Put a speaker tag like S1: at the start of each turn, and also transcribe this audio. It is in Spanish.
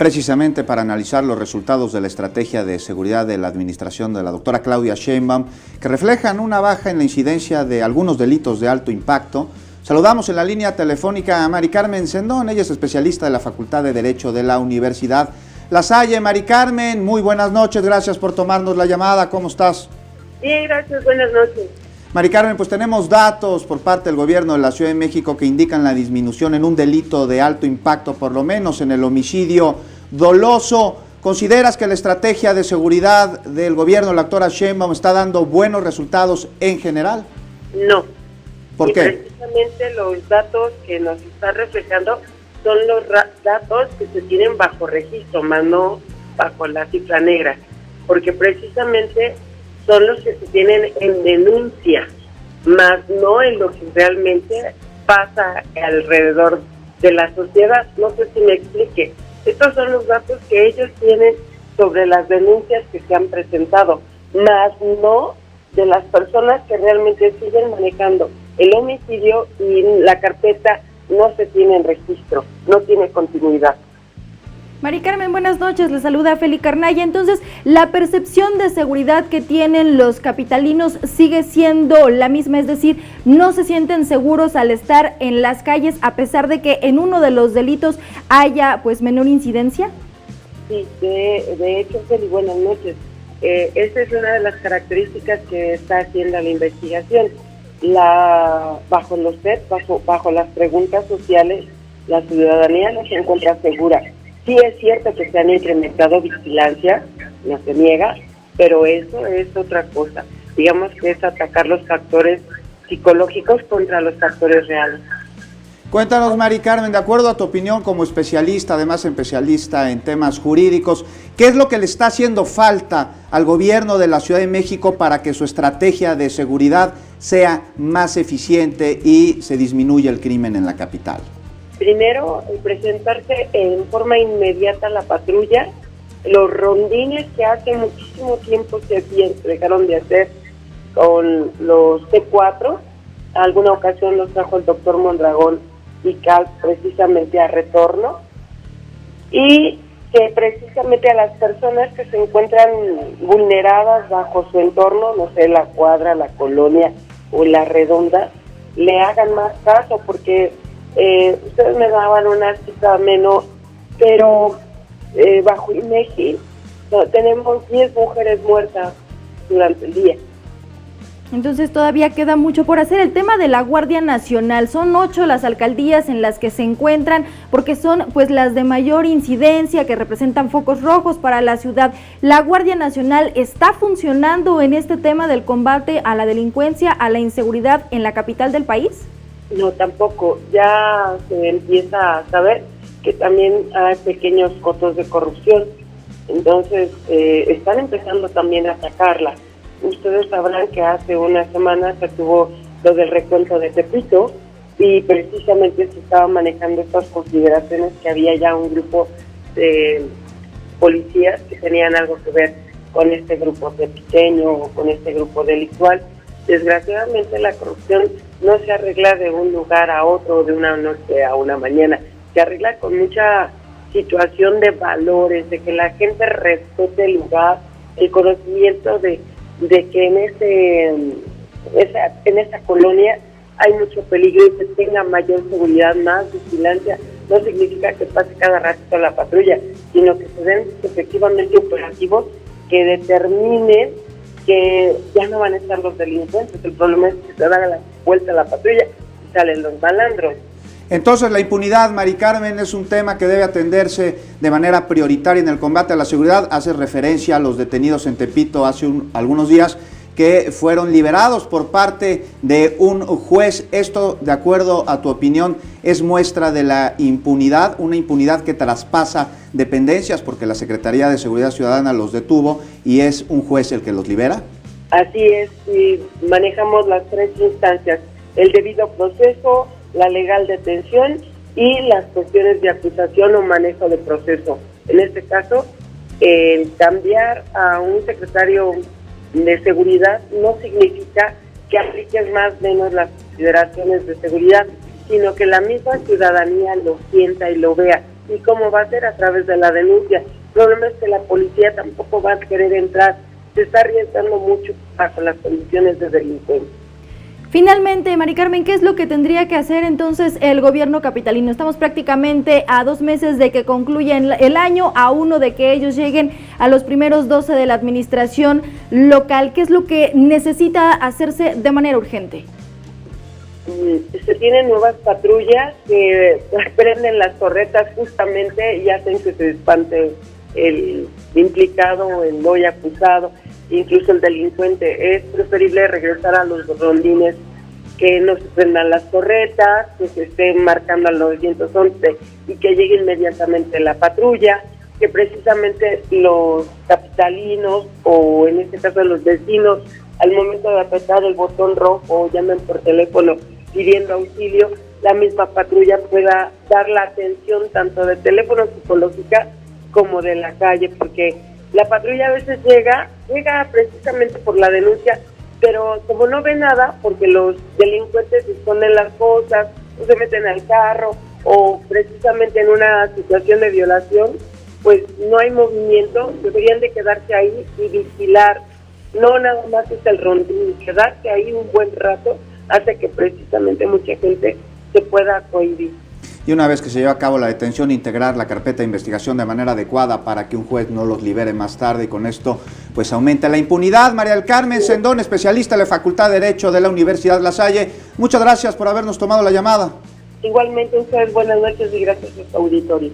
S1: precisamente para analizar los resultados de la estrategia de seguridad de la administración de la doctora Claudia Sheinbaum, que reflejan una baja en la incidencia de algunos delitos de alto impacto. Saludamos en la línea telefónica a Mari Carmen Sendón, ella es especialista de la Facultad de Derecho de la Universidad La Salle. Mari Carmen, muy buenas noches, gracias por tomarnos la llamada, ¿cómo estás?
S2: Bien, gracias, buenas noches.
S1: Mari Carmen, pues tenemos datos por parte del gobierno de la Ciudad de México que indican la disminución en un delito de alto impacto, por lo menos en el homicidio doloso. ¿Consideras que la estrategia de seguridad del gobierno de la doctora Sheinbaum está dando buenos resultados en general?
S2: No.
S1: ¿Por qué?
S2: Precisamente los datos que nos está reflejando son los datos que se tienen bajo registro, más no bajo la cifra negra, porque precisamente son los que se tienen en denuncia, más no en lo que realmente pasa alrededor de la sociedad. No sé si me explique. Estos son los datos que ellos tienen sobre las denuncias que se han presentado, más no de las personas que realmente siguen manejando el homicidio y la carpeta no se tiene en registro, no tiene continuidad.
S3: Mari Carmen, buenas noches, le saluda Feli Carnaya. Entonces, ¿la percepción de seguridad que tienen los capitalinos sigue siendo la misma? Es decir, ¿no se sienten seguros al estar en las calles a pesar de que en uno de los delitos haya pues menor incidencia? Sí,
S2: de hecho, Feli, buenas noches. Esa es una de las características que está haciendo la investigación. Bajo los test, bajo las preguntas sociales, la ciudadanía no se encuentra segura. Sí es cierto que se han incrementado vigilancia, no se niega, pero eso es otra cosa. Digamos que es atacar los factores psicológicos contra los factores reales.
S1: Cuéntanos, Mari Carmen, de acuerdo a tu opinión como especialista, además especialista en temas jurídicos, ¿qué es lo que le está haciendo falta al gobierno de la Ciudad de México para que su estrategia de seguridad sea más eficiente y se disminuya el crimen en la capital?
S2: Primero, presentarse en forma inmediata a la patrulla. Los rondines que hace muchísimo tiempo se dejaron de hacer con los T4, alguna ocasión los trajo el doctor Mondragón y Cal precisamente a retorno, y que precisamente a las personas que se encuentran vulneradas bajo su entorno, no sé, la cuadra, la colonia o la redonda, le hagan más caso, porque ustedes me daban una cifra menor, pero bajo INEGI tenemos 10 mujeres muertas durante el día.
S3: Entonces todavía queda mucho por hacer. El tema de la Guardia Nacional, son 8 las alcaldías en las que se encuentran, porque son pues las de mayor incidencia, que representan focos rojos para la ciudad. ¿La Guardia Nacional está funcionando en este tema del combate a la delincuencia, a la inseguridad en la capital del país?
S2: No, tampoco. Ya se empieza a saber que también hay pequeños cotos de corrupción. Entonces, están empezando también a atacarla. Ustedes sabrán que hace una semana se tuvo lo del recuento de Tepito y precisamente se estaban manejando estas consideraciones que había ya un grupo de policías que tenían algo que ver con este grupo tepiteño o con este grupo delictual. Desgraciadamente la corrupción no se arregla de un lugar a otro, de una noche a una mañana, se arregla con mucha situación de valores, de que la gente respete el lugar, el conocimiento de que en esta colonia hay mucho peligro y que tenga mayor seguridad, más vigilancia. No significa que pase cada ratito la patrulla, sino que se den efectivamente operativos que determinen que ya no van a estar los delincuentes. El problema es que se da la vuelta a la patrulla y salen los malandros.
S1: Entonces, la impunidad, Mari Carmen, es un tema que debe atenderse de manera prioritaria en el combate a la seguridad. Hace referencia a los detenidos en Tepito hace algunos días que fueron liberados por parte de un juez. Esto, de acuerdo a tu opinión, es muestra de la impunidad, una impunidad que traspasa dependencias porque la Secretaría de Seguridad Ciudadana los detuvo y es un juez el que los libera.
S2: Así es, y manejamos las 3 instancias: el debido proceso, la legal detención y las cuestiones de acusación o manejo de proceso. En este caso, el cambiar a un secretario de seguridad no significa que apliques más o menos las consideraciones de seguridad, sino que la misma ciudadanía lo sienta y lo vea. ¿Y cómo va a ser? A través de la denuncia. El problema es que la policía tampoco va a querer entrar, se está arriesgando mucho bajo las condiciones de delincuencia.
S3: Finalmente, Mari Carmen, ¿qué es lo que tendría que hacer entonces el gobierno capitalino? Estamos prácticamente a 2 meses de que concluya el año, a 1 de que ellos lleguen a los primeros 12 de la administración local. ¿Qué es lo que necesita hacerse de manera urgente?
S2: Se tienen nuevas patrullas que prenden las torretas justamente y hacen que se espante el implicado, el hoy acusado, incluso el delincuente. Es preferible regresar a los rondines, que no se prendan las torretas, que se estén marcando al 911 y que llegue inmediatamente la patrulla, que precisamente los capitalinos o en este caso los vecinos, al momento de apretar el botón rojo o llamen por teléfono pidiendo auxilio, la misma patrulla pueda dar la atención tanto de teléfono psicológica como de la calle, porque la patrulla a veces llega precisamente por la denuncia, pero como no ve nada, porque los delincuentes esconden las cosas, o se meten al carro, o precisamente en una situación de violación, pues no hay movimiento, deberían de quedarse ahí y vigilar. No nada más es el rondín, quedarse ahí un buen rato hace que precisamente mucha gente se pueda cohibir.
S1: Y una vez que se lleva a cabo la detención, integrar la carpeta de investigación de manera adecuada para que un juez no los libere más tarde y con esto pues aumente la impunidad. María del Carmen Sendón, especialista de la Facultad de Derecho de la Universidad La Salle, muchas gracias por habernos tomado la llamada.
S2: Igualmente ustedes, buenas noches y gracias a su auditorio.